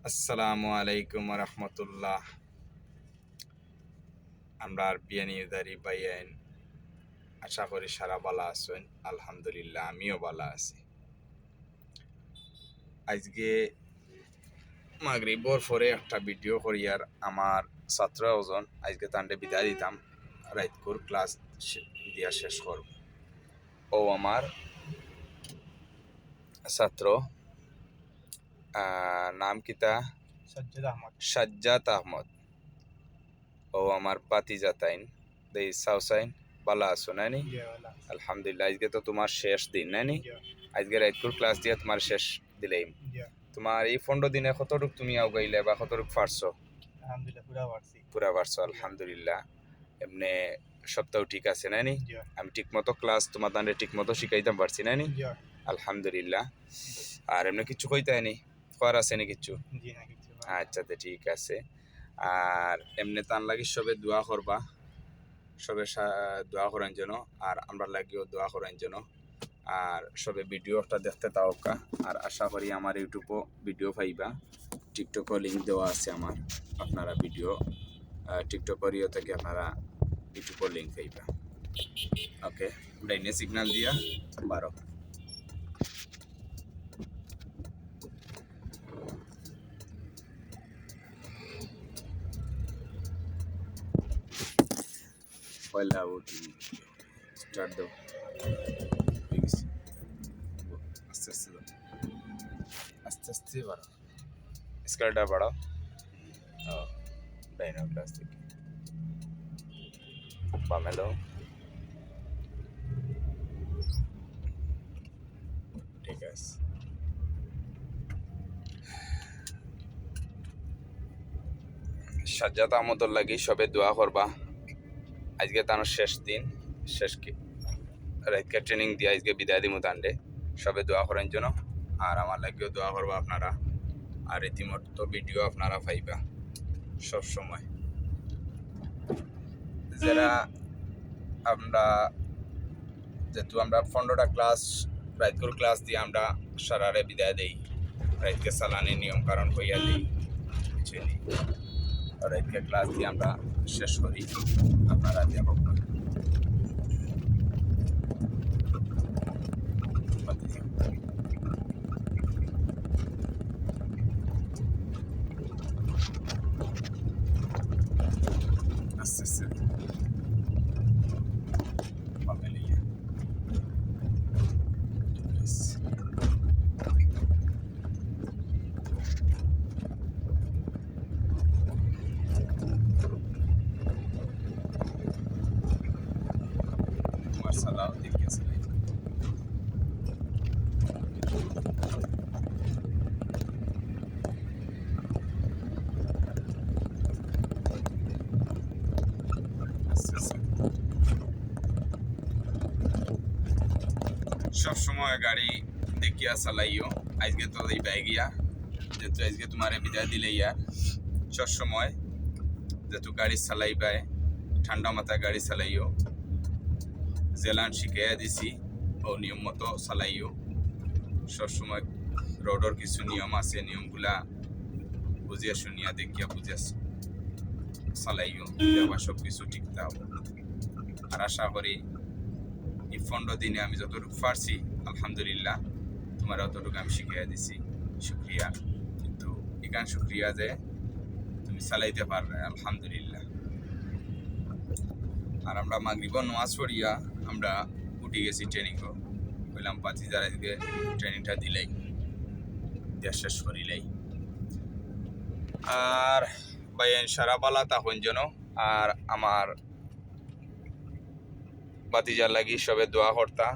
আসসালামু আলাইকুম রহমতুল্লাহ। আমরা বিয়ানীদারি বাইয়াইন, আশা করি সারা ভালো আছেন। আলহামদুলিল্লাহ, আমিও ভালো আছি। আজকে মাগরিবর পরে একটা ভিডিও করি আর আমার ছাত্র ওজন আজকে তান্ডে বিদায় দিতাম, রাইতকুর ক্লাস দিয়া শেষ করব। ও আমার ছাত্র, নাম কিতা? সাজ্জাদ আহমদ। ও আমার বাতিজা তাইন দেই সাউসাইন। ভালো আছো নানি? আলহামদুলিল্লাহ। আজকে তো তোমার শেষ দিন নানি? আজকে রাইতকুর ক্লাস দিয়ে তোমার শেষ দিলেই। তোমার এই 15 দিনে কতটুক তুমি আগাইলে বা কতটুক পারছো? পুরা পারছো, আলহামদুলিল্লাহ। এমনি সপ্তাহ ঠিক আছে নানি? আমি ঠিক মতো ক্লাস তোমার দান্ডে ঠিক মতো শিখাইতাম পারছি নানি? আলহামদুলিল্লাহ। আর এমনি কিছু কইতে নি করার আছে নি কিছু? আচ্ছা, তো ঠিক আছে। আর এমনি তান লাগি সবে দোয়া করবা, সবে দোয়া করেন যেন, আর আমরা লাগিও দোয়া করেন যেন। আর সবে ভিডিওটা দেখতে তাওকা। আর আশা করি আমার ইউটিউবও ভিডিও পাইবা, টিকটকও লিঙ্ক দেওয়া আছে আমার। আপনারা ভিডিও টিকটকের থেকে আপনারা ইউটিউবও লিঙ্ক পাইবা। ওকে, ডাইনে সিগন্যাল দিয়া 12 পয়লা উঠি স্টার্ট দাও। আস্তে আস্তে দাও, আস্তে আস্তে বাড়াও, স্কেলটা বাড়াও। ডাইনো ক্লাস থেকে বামে দাও। ঠিক আছে। সাজ্জাদ আহমদুর লাগি সবে দোয়া করবা। আজকে তার শেষ দিন, শেষ কি রাইতকে ট্রেনিং দিয়ে আজকে বিদায় দিমু তান্ডে। সবে দোয়া করেন জন্য, আর আমার লাগেও দোয়া করবা আপনারা। আর রীতিমতো ভিডিও আপনারা পাইবা সব সময়। যারা আমরা যেহেতু আমরা 15টা ক্লাস রাইতকুর ক্লাস দিয়ে আমরা সারারে বিদায় দেই, রাইতকে সালানি নিয়ম কারণ কইয়া দিই বুঝলি। রাইতকে ক্লাস দিয়ে আমরা শেষ করি। আপনারা দেখো আস্তে আস্তে সালাও দেখিয়েছে। সব সময় গাড়ি দেখিয়া চালাইও। আজকে তো এই বাইগিয়া যেহেতু আজকে তোমার বিদায় দিলে ইয়া, সব সময় যেহেতু গাড়ি চালাইবাই ঠান্ডা মাথায় গাড়ি চালাইও। জেলান শিখাইয়া দিছি ও নিয়ম মতো চালাইও। সবসময় রোডের কিছু নিয়ম আছে, নিয়মগুলা বুঝিয়া শুনিয়া দেখিয়া বুঝিয়া চালাইও, আবার সব কিছু ঠিক থাকব। আর আশা করি এই 15 দিনে আমি যতটুকু পারছি আলহামদুলিল্লাহ তোমার অতটুকু আমি শিখাইয়া দিছি। শুক্রিয়া, কিন্তু এখান শুক্রিয়া যে তুমি চালাইতে পারবে, আলহামদুলিল্লাহ। আর আমরা মাগরিব নামাজ পড়িয়া আমরা উঠে গেছি ট্রেনিংও। বললাম পাঁচি যারা আজকে ট্রেনিংটা দিলেই দেশ শেষ করিলেই। আর ভাইয়েন সারা বালা তখন যেন, আর আমার বাতিজার লাগি সবে দোয়া করতা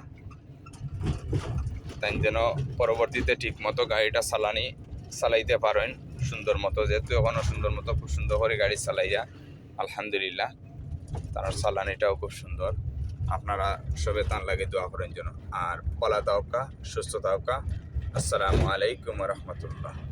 তাই যেন পরবর্তীতে ঠিক মতো গাড়িটা চালাইতে পারেন সুন্দর মতো। যেহেতু এখনও সুন্দর মতো খুব সুন্দর করে গাড়ি চালাইয়া আলহামদুলিল্লাহ, তার চালানিটাও খুব সুন্দর। আপনারা সবে তার লাগে দোয়া করেন যেন। আর বলা তাওকা, সুস্থ তাওকা। আসসালামু আলাইকুম রহমতুল্লাহ।